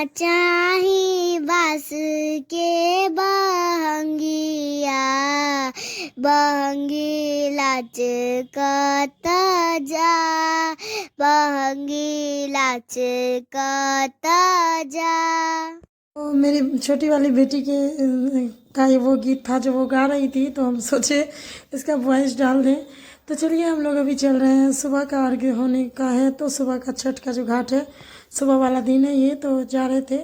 चाही बास के बहंगिया, बहंगी लचकत जा, बहंगी लचकत जा। तो मेरी छोटी वाली बेटी के का ये वो गीत था जो वो गा रही थी, तो हम सोचे इसका वॉइस डाल दें। तो चलिए हम लोग अभी चल रहे हैं, सुबह का अर्घ्य होने का है, तो सुबह का छठ का जो घाट है, सुबह वाला दिन है ये, तो जा रहे थे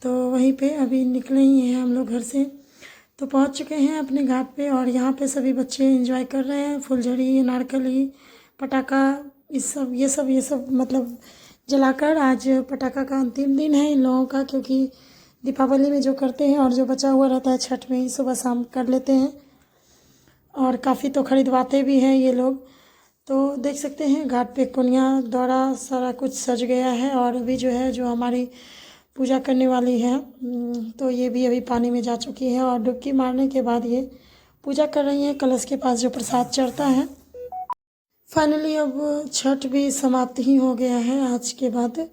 तो वहीं पे अभी निकले ही हैं हम लोग घर से। तो पहुंच चुके हैं अपने घाट पे और यहाँ पे सभी बच्चे एंजॉय कर रहे हैं, फुलझड़ी, अनारकली, पटाखा, ये सब मतलब जलाकर। आज पटाखा का अंतिम दिन है इन लोगों का, क्योंकि दीपावली में जो करते हैं और जो बचा हुआ रहता है छठ में ही सुबह शाम कर लेते हैं, और काफ़ी तो खरीदवाते भी हैं ये लोग। तो देख सकते हैं घाट पे कोनिया द्वारा सारा कुछ सज गया है, और अभी जो है जो हमारी पूजा करने वाली है तो ये भी अभी पानी में जा चुकी है, और डुबकी मारने के बाद ये पूजा कर रही हैं कलश के पास जो प्रसाद चढ़ता है। फाइनली अब छठ भी समाप्त ही हो गया है आज के बाद।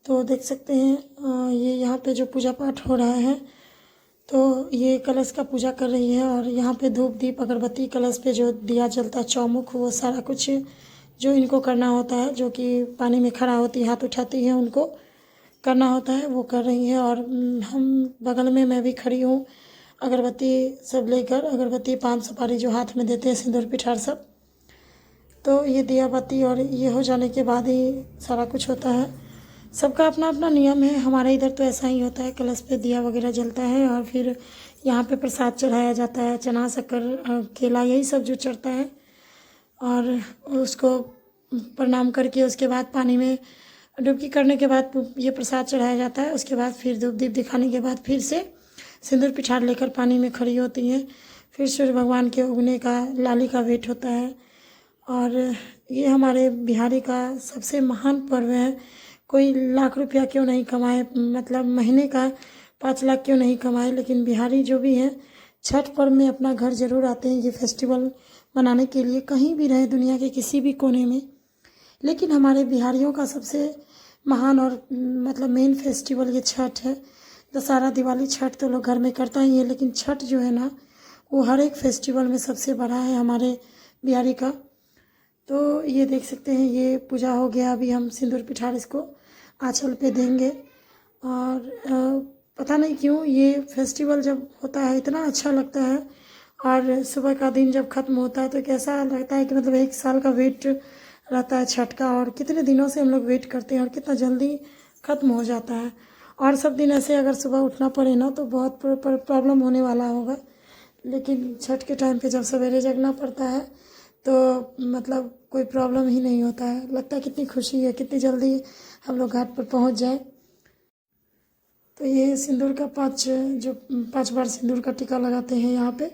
तो देख सकते हैं ये यहाँ पे जो पूजा पाठ हो रहा है, तो ये कलश का पूजा कर रही है, और यहाँ पे धूप दीप अगरबत्ती, कलश पे जो दिया जलता है, चौमुख, वो सारा कुछ जो इनको करना होता है, जो कि पानी में खड़ा होती हाथ उठाती है उनको करना होता है, वो कर रही है। और हम बगल में मैं भी खड़ी हूँ, अगरबत्ती सब लेकर, अगरबत्ती, पान सुपारी जो हाथ में देते हैं, सिंदूर पिठार सब। तो ये दिया बत्ती और ये हो जाने के बाद ही सारा कुछ होता है। सबका अपना अपना नियम है, हमारे इधर तो ऐसा ही होता है, कलश पे दिया वगैरह जलता है और फिर यहाँ पे प्रसाद चढ़ाया जाता है, चना शक्कर केला यही सब जो चढ़ता है, और उसको प्रणाम करके उसके बाद पानी में डुबकी करने के बाद ये प्रसाद चढ़ाया जाता है। उसके बाद फिर धूप दीप दिखाने के बाद फिर से सिंदूर पिठार लेकर पानी में खड़ी होती हैं। फिर सूर्य भगवान के उगने का, लाली का वेट होता है। और ये हमारे बिहारी का सबसे महान पर्व है। कोई लाख रुपया क्यों नहीं कमाए, मतलब महीने का 5 लाख क्यों नहीं कमाए, लेकिन बिहारी जो भी हैं छठ पर्व में अपना घर ज़रूर आते हैं ये फेस्टिवल मनाने के लिए, कहीं भी रहे दुनिया के किसी भी कोने में। लेकिन हमारे बिहारियों का सबसे महान और मतलब मेन फेस्टिवल ये छठ है। दशहरा, दिवाली, छठ तो लोग घर में करता ही है, लेकिन छठ जो है ना वो हर एक फेस्टिवल में सबसे बड़ा है हमारे बिहारी का। तो ये देख सकते हैं ये पूजा हो गया, अभी हम सिंदूर पिठार इसको आंचल पे देंगे। और पता नहीं क्यों ये फेस्टिवल जब होता है इतना अच्छा लगता है, और सुबह का दिन जब ख़त्म होता है तो कैसा लगता है कि मतलब 1 साल का वेट रहता है छठ का, और कितने दिनों से हम लोग वेट करते हैं और कितना जल्दी ख़त्म हो जाता है। और सब दिन ऐसे अगर सुबह उठना पड़े ना तो बहुत प्रॉब्लम होने वाला होगा, लेकिन छठ के टाइम पे जब सवेरे जगना पड़ता है तो मतलब कोई प्रॉब्लम ही नहीं होता है। लगता है कितनी खुशी है, कितनी जल्दी हम लोग घाट पर पहुंच जाए। तो ये सिंदूर का 5 बार सिंदूर का टीका लगाते हैं यहाँ पे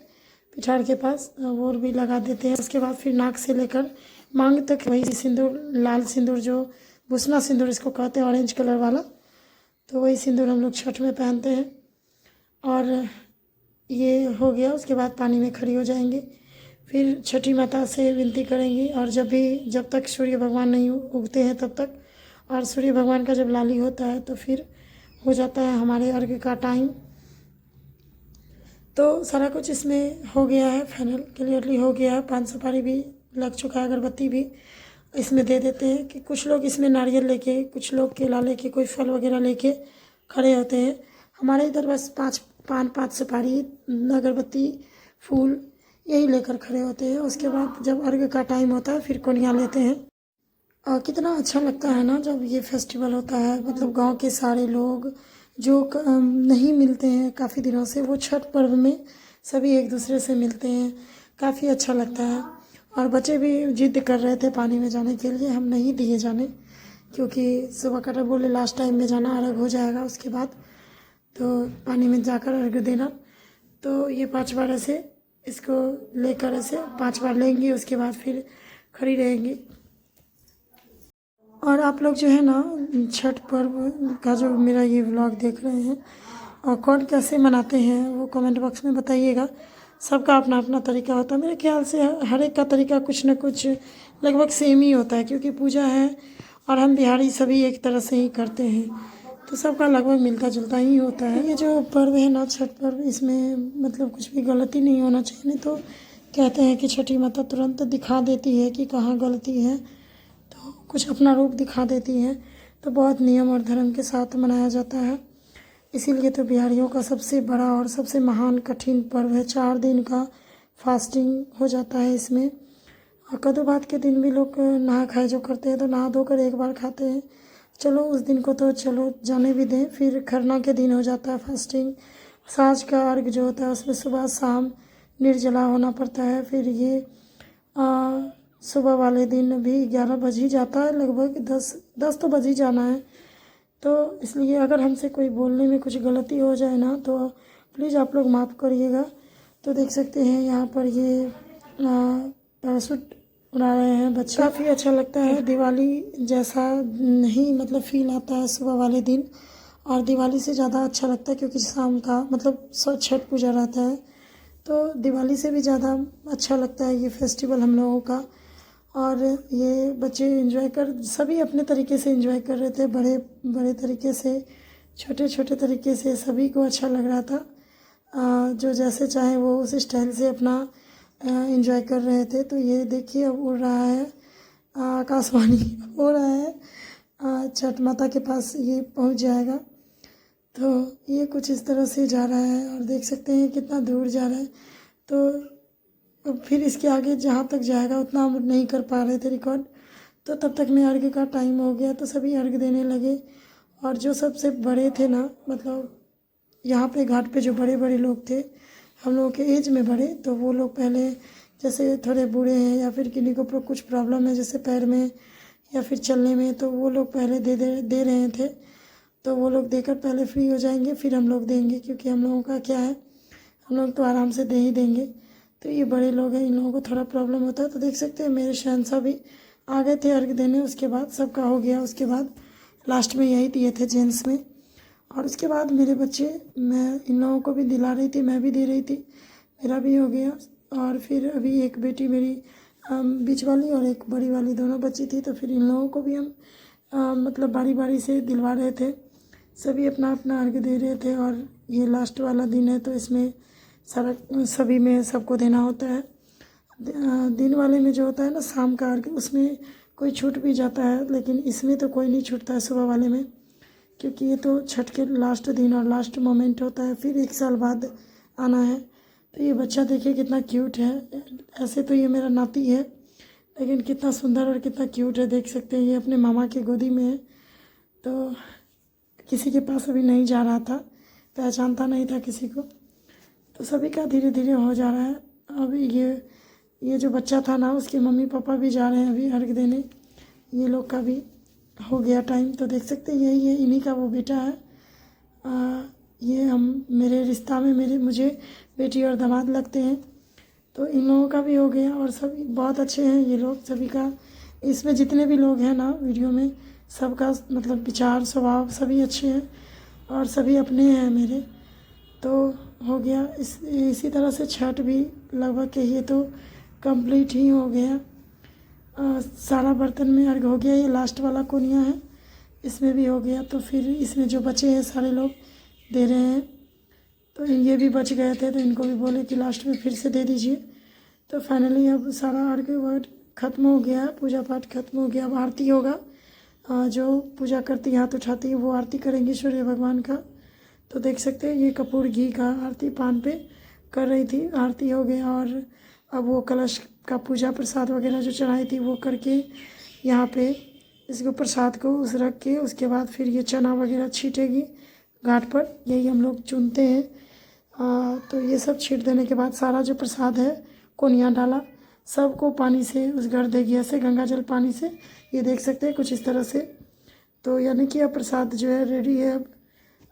पिठार के पास, वो भी लगा देते हैं। उसके बाद फिर नाक से लेकर मांग तक वही सिंदूर, लाल सिंदूर जो भुसना सिंदूर इसको कहते हैं, ऑरेंज कलर वाला, तो वही सिंदूर हम लोग छठ में पहनते हैं। और ये हो गया, उसके बाद पानी में खड़ी हो जाएंगी, फिर छठी माता से विनती करेंगी। और जब तक सूर्य भगवान नहीं उगते हैं तब तक, और सूर्य भगवान का जब लाली होता है तो फिर हो जाता है हमारे अर्घ्य का टाइम। तो सारा कुछ इसमें हो गया है, फाइनल क्लियरली हो गया है। पान सुपारी भी लग चुका है, अगरबत्ती भी इसमें दे देते हैं कि कुछ लोग इसमें नारियल लेके, कुछ लोग केला लेके, कोई फल वगैरह लेके खड़े होते हैं। हमारे इधर बस 5 सुपारी, अगरबत्ती, फूल यही लेकर खड़े होते हैं। उसके बाद जब अर्घ्य का टाइम होता है फिर कोनिया लेते हैं। और कितना अच्छा लगता है ना जब ये फेस्टिवल होता है, मतलब गांव के सारे लोग जो नहीं मिलते हैं काफ़ी दिनों से, वो छठ पर्व में सभी एक दूसरे से मिलते हैं, काफ़ी अच्छा लगता है। और बच्चे भी जिद कर रहे थे पानी में जाने के लिए, हम नहीं दिए जाने, क्योंकि सुबह का बोले लास्ट टाइम में जाना, अर्घ हो जाएगा उसके बाद तो पानी में जाकर अर्घ देना। तो ये 5 बार ऐसे इसको लेकर ऐसे 5 बार लेंगी, उसके बाद फिर खड़ी रहेंगी। और आप लोग जो है ना छठ पर्व का जो मेरा ये व्लॉग देख रहे हैं और कौन कैसे मनाते हैं वो कमेंट बॉक्स में बताइएगा। सबका अपना अपना तरीका होता है, मेरे ख्याल से हर एक का तरीका कुछ न कुछ लगभग सेम ही होता है, क्योंकि पूजा है और हम बिहारी सभी एक तरह से ही करते हैं। तो सबका लगभग मिलता जुलता ही होता है। ये जो पर्व है ना, छठ पर्व, इसमें मतलब कुछ भी गलती नहीं होना चाहिए। नहीं तो कहते हैं कि छठी माता तुरंत दिखा देती है कि कहाँ गलती है, तो कुछ अपना रूप दिखा देती है। तो बहुत नियम और धर्म के साथ मनाया जाता है। इसीलिए तो बिहारियों का सबसे बड़ा और सबसे महान कठिन पर्व है। 4 दिन का फास्टिंग हो जाता है इसमें। और कद्दू भात के दिन भी लोग नहा खाए जो करते हैं, तो नहा धोकर एक बार खाते हैं। चलो उस दिन को तो चलो जाने भी दें। फिर खरना के दिन हो जाता है फास्टिंग। साँझ का अर्घ जो होता है उसमें सुबह शाम निर्जला होना पड़ता है। फिर ये सुबह वाले दिन भी 11 बज ही जाता है, लगभग 10 तो बज ही जाना है। तो इसलिए अगर हमसे कोई बोलने में कुछ गलती हो जाए ना, तो प्लीज़ आप लोग माफ़ करिएगा। तो देख सकते हैं यहाँ पर ये पैराशूट उड़ा रहे हैं बच्चे। काफ़ी अच्छा लगता है। दिवाली जैसा नहीं मतलब फील आता है सुबह वाले दिन, और दिवाली से ज़्यादा अच्छा लगता है क्योंकि शाम का मतलब छठ पूजा रहता है। तो दिवाली से भी ज़्यादा अच्छा लगता है ये फेस्टिवल हम लोगों का। और ये बच्चे एंजॉय कर, सभी अपने तरीके से एंजॉय कर रहे थे, बड़े बड़े तरीके से, छोटे छोटे तरीके से, सभी को अच्छा लग रहा था। जो जैसे चाहे वो उस स्टाइल से अपना एंजॉय कर रहे थे। तो ये देखिए अब उड़ रहा है, आकाशवाणी हो रहा है, छठ माता के पास ये पहुंच जाएगा। तो ये कुछ इस तरह से जा रहा है और देख सकते हैं कितना दूर जा रहा है। तो फिर इसके आगे जहाँ तक जाएगा उतना हम नहीं कर पा रहे थे रिकॉर्ड। तो तब तक में अर्घ का टाइम हो गया, तो सभी अर्घ देने लगे। और जो सबसे बड़े थे ना, मतलब यहाँ पे घाट पे जो बड़े बड़े लोग थे हम लोगों के एज में बड़े, तो वो लोग पहले, जैसे थोड़े बूढ़े हैं या फिर किन्हीं को कुछ प्रॉब्लम है जैसे पैर में या फिर चलने में, तो वो लोग पहले दे रहे थे। तो वो लोग देकर पहले फ्री हो जाएंगे, फिर हम लोग देंगे, क्योंकि हम लोगों का क्या है, हम लोग तो आराम से दे ही देंगे। तो ये बड़े लोग हैं, इन लोगों को थोड़ा प्रॉब्लम होता है। तो देख सकते हैं मेरे शहंशाह भी आ गए थे अर्घ देने। उसके बाद सबका हो गया। उसके बाद लास्ट में यही दिए थे जेंट्स में। और उसके बाद मेरे बच्चे, मैं इन लोगों को भी दिला रही थी, मैं भी दे रही थी, मेरा भी हो गया। और फिर अभी एक बेटी मेरी बीच वाली और एक बड़ी वाली दोनों बच्ची थी, तो फिर इन लोगों को भी हम मतलब बारी बारी से दिलवा रहे थे। सभी अपना अपना अर्घ दे रहे थे। और ये लास्ट वाला दिन है, तो इसमें सारा सभी में सबको देना होता है। दिन वाले में जो होता है ना शाम का अर्घ, उसमें कोई छूट भी जाता है, लेकिन इसमें तो कोई नहीं छूटता है सुबह वाले में, क्योंकि ये तो छठ के लास्ट दिन और लास्ट मोमेंट होता है। फिर 1 साल बाद आना है। तो ये बच्चा देखिए कितना क्यूट है। ऐसे तो ये मेरा नाती है, लेकिन कितना सुंदर और कितना क्यूट है, देख सकते हैं। ये अपने मामा की गोदी में है, तो किसी के पास अभी नहीं जा रहा था, पहचानता नहीं था किसी को। तो सभी का धीरे धीरे हो जा रहा है। अभी ये जो बच्चा था ना, उसके मम्मी पापा भी जा रहे हैं अभी अर्घ देने। ये लोग का भी हो गया टाइम। तो देख सकते हैं यही है, इन्हीं का वो बेटा है। ये हम मेरे रिश्ता में मुझे बेटी और दामाद लगते हैं। तो इन लोगों का भी हो गया। और सभी बहुत अच्छे हैं ये लोग, सभी का। इसमें जितने भी लोग हैं ना वीडियो में, सबका मतलब विचार स्वभाव सभी अच्छे हैं और सभी अपने हैं मेरे। तो हो गया। इसी तरह से छठ भी लगभग कहिए तो कंप्लीट ही हो गया। सारा बर्तन में अर्घ हो गया। ये लास्ट वाला कोनिया है, इसमें भी हो गया। तो फिर इसमें जो बचे हैं सारे लोग दे रहे हैं। तो ये भी बच गए थे, तो इनको भी बोले कि लास्ट में फिर से दे दीजिए। तो फाइनली अब सारा अर्घ वर्घ खत्म हो गया, पूजा पाठ खत्म हो गया। अब आरती होगा। जो पूजा करती हाथ उठाती है वो आरती करेंगी सूर्य भगवान का। तो देख सकते हैं ये कपूर घी का आरती पान पे कर रही थी। आरती हो गया। और अब वो कलश का पूजा प्रसाद वगैरह जो चढ़ाई थी वो करके यहाँ पे इसको प्रसाद को उस रख के, उसके बाद फिर ये चना वगैरह छीटेगी घाट पर। यही हम लोग चुनते हैं। तो ये सब छीट देने के बाद सारा जो प्रसाद है कोनिया डाला, सबको पानी से उस घर देगी, ऐसे गंगा जल पानी से। ये देख सकते हैं कुछ इस तरह से। तो यानी कि अब प्रसाद जो है रेडी है,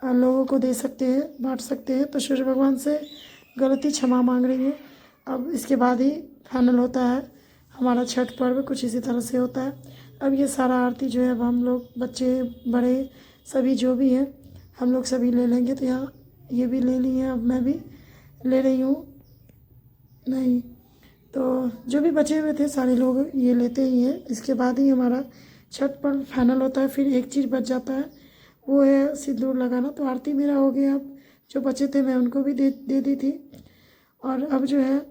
अब लोगों को दे सकते हैं, बांट सकते हैं। तो सूर्य भगवान से गलती क्षमा मांग रही है। अब इसके बाद ही फाइनल होता है हमारा छठ पर्व, कुछ इसी तरह से होता है। अब ये सारा आरती जो है अब हम लोग बच्चे बड़े सभी जो भी हैं हम लोग सभी ले लेंगे। तो यहाँ ये भी ले ली है, अब मैं भी ले रही हूँ। नहीं तो जो भी बचे हुए थे सारे लोग ये लेते ही हैं। इसके बाद ही हमारा छठ पर्व फाइनल होता है। फिर एक चीज़ बच जाता है, वो है सिंदूर लगाना। तो आरती मेरा हो गया, अब जो बचे थे मैं उनको भी दे दी थी। और अब जो है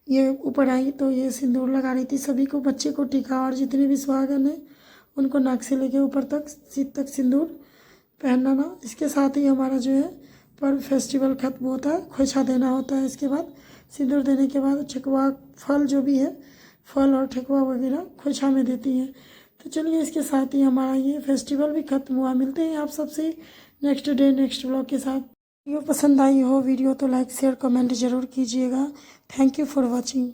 ये ऊपर आई तो ये सिंदूर लगा रही थी सभी को, बच्चे को टीका, और जितने भी सुहागन हैं उनको नाक से लेके ऊपर तक सीट तक सिंदूर पहनाना। इसके साथ ही हमारा जो है पर्व फेस्टिवल खत्म होता है, खोइछा देना होता है। इसके बाद सिंदूर देने के बाद ठेकुआ, फल जो भी है, फल और ठेकुआ वगैरह खोइछा में देती हैं। तो चलिए इसके साथ ही हमारा ये फेस्टिवल भी खत्म हुआ। मिलते हैं आप सबसे नेक्स्ट डे नेक्स्ट व्लॉग के साथ। वीडियो पसंद आई हो वीडियो तो लाइक शेयर कमेंट ज़रूर कीजिएगा। Thank you for watching.